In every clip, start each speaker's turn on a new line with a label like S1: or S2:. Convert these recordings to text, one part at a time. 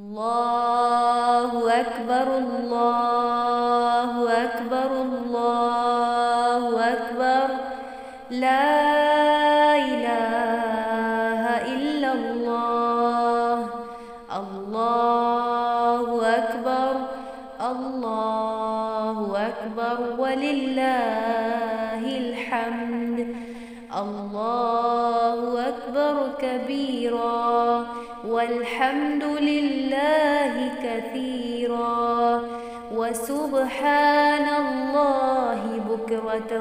S1: الله أكبر الله أكبر الله أكبر لا إله إلا الله الله أكبر الله أكبر ولله الحمد الله أكبر كبيرا والحمد لله كثيرا وسبحان الله بكرة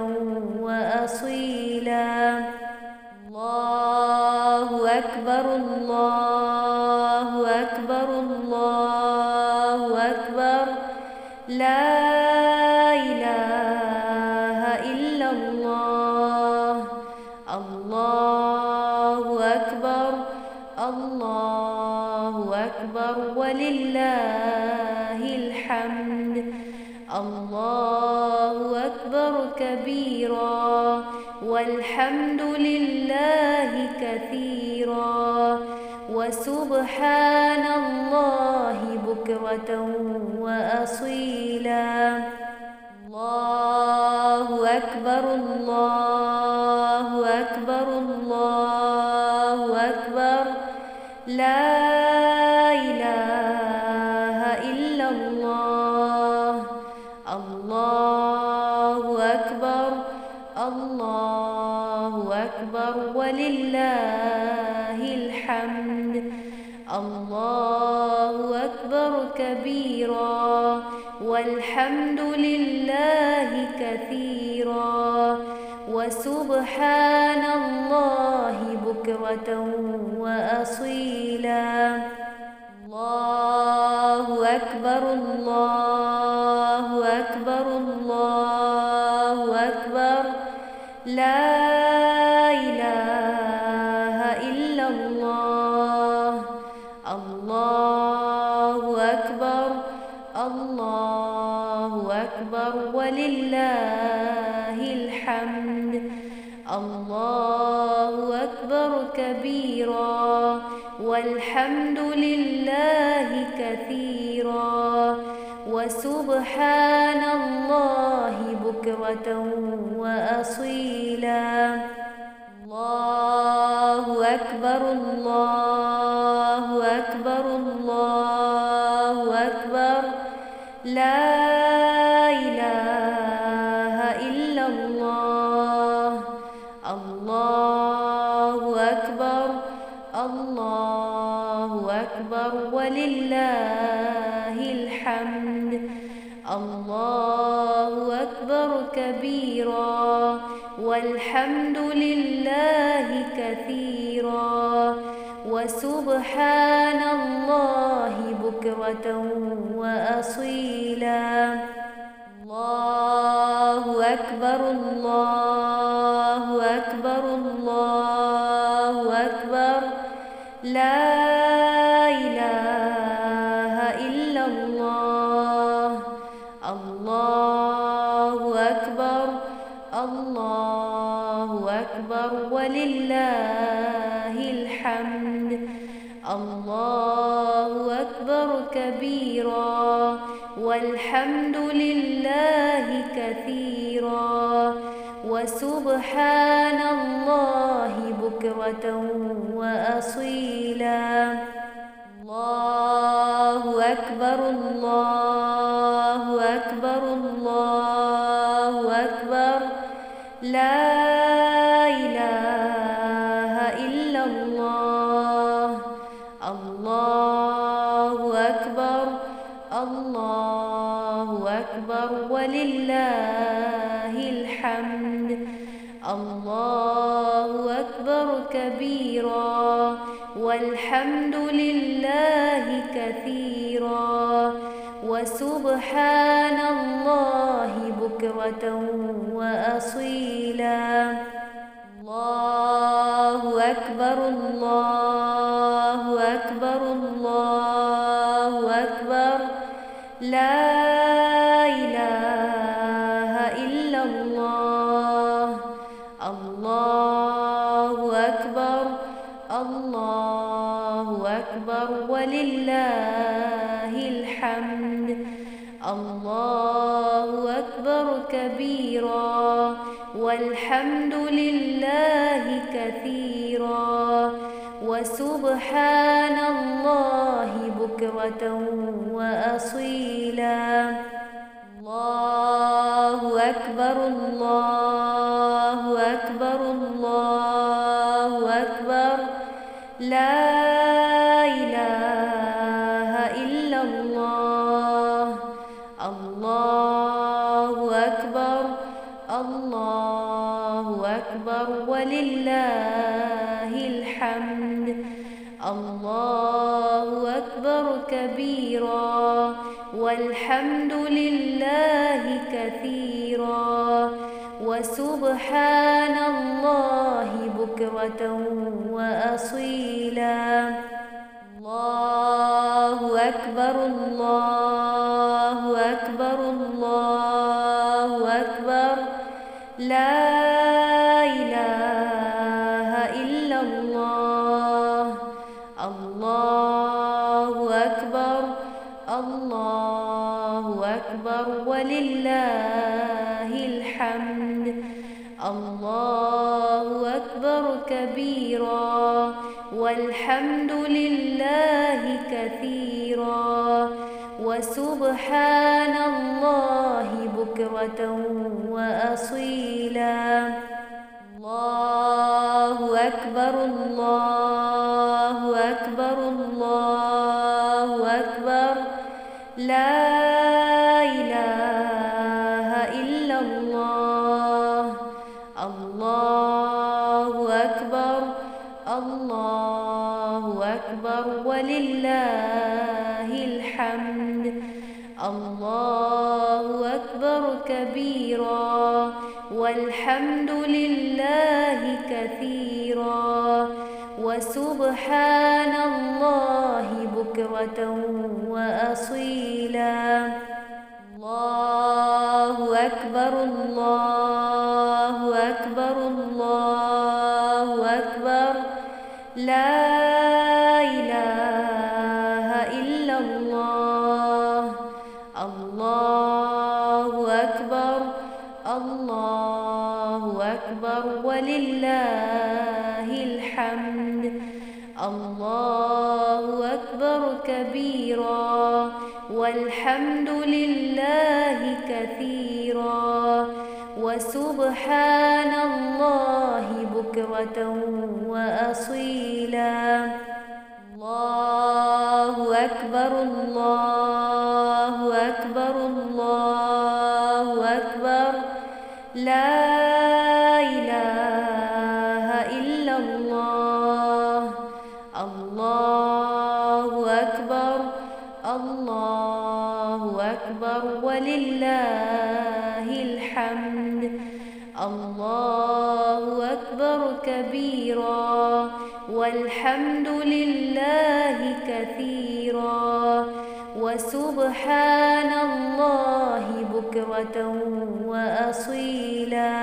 S1: وأصيلا الله أكبر الله أكبر الله أكبر لا إله إلا الله الله أكبر الله أكبر ولله الحمد الله أكبر كبيرا والحمد لله كثيرا وسبحان الله بكرة وأصيلا الله أكبر الله أكبر الله أكبر لا إله إلا الله الله أكبر الله أكبر ولله الحمد الله أكبر كبيرا والحمد لله كثيرا وسبحان الله بكرة وأصيلا الله أكبر الله أكبر الله أكبر لا إله إلا الله الله أكبر الله أكبر ولله الحمد الله أكبر كبيرا والحمد لله كثيرا وسبحان الله بكرة وأصيلا الله أكبر الله أكبر الله أكبر لا إله إلا الله الله أكبر الله أكبر ولله الحمد الله أكبر كبيرا والحمد لله كثيرا وسبحان الله بكرة وأصيلا الله أكبر الله أكبر الله أكبر لا إله إلا الله الله أكبر الله أكبر ولله الحمد الله أكبر كبيرا والحمد لله كثيرا وسبحان الله بكرة وأصيلا الله أكبر الله أكبر الله أكبر لا إله إلا الله الله أكبر الله أكبر ولله الحمد الله أكبر كبيرا والحمد لله كثيرا وسبحان الله بكرة وأصيلا الله أكبر الله أكبر الله أكبر لا إله إلا الله الله أكبر الله أكبر ولله الحمد. الله أكبر كبيرا والحمد لله كثيرا وسبحان الله بكرة وأصيلا. الله أكبر الله أكبر الله أكبر لا إله إلا الله. الله أكبر الله أكبر ولله الحمد. الله أكبر كبيرا والحمد لله كثيرا وسبحان الله بكرة وأصيلا. الله أكبر الله أكبر الله أكبر لا إله إلا الله. الله أكبر الله أكبر ولله الحمد. الله أكبر كبيرا والحمد لله كثيرا وسبحان الله بكرة وأصيلا. الله أكبر الله أكبر الله أكبر لا إله إلا الله. الله أكبر الله أكبر ولله الحمد. الله أكبر كبيرا والحمد لله كثيرا وسبحان الله بكرة وأصيلا. الله أكبر الله أكبر الله أكبر لا إله إلا الله. الله أكبر الله أكبر ولله الحمد. الله أكبر كبيرا والحمد لله كثيرا وسبحان الله بكرة وأصيلا. الله أكبر الله أكبر الله أكبر لا إله إلا الله. الله أكبر الله أكبر ولله الحمد. الله أكبر كبيرا والحمد لله كثيرا وسبحان الله بكرة وأصيلا. الله أكبر الله أكبر الله أكبر لا إله إلا الله. الله أكبر الله أكبر الله أكبر الله أكبر لا إله إلا الله. الله أكبر الله أكبر ولله الحمد. الله أكبر كبيرا والحمد لله كثيرا وسبحان الله بكرة وأصيلا.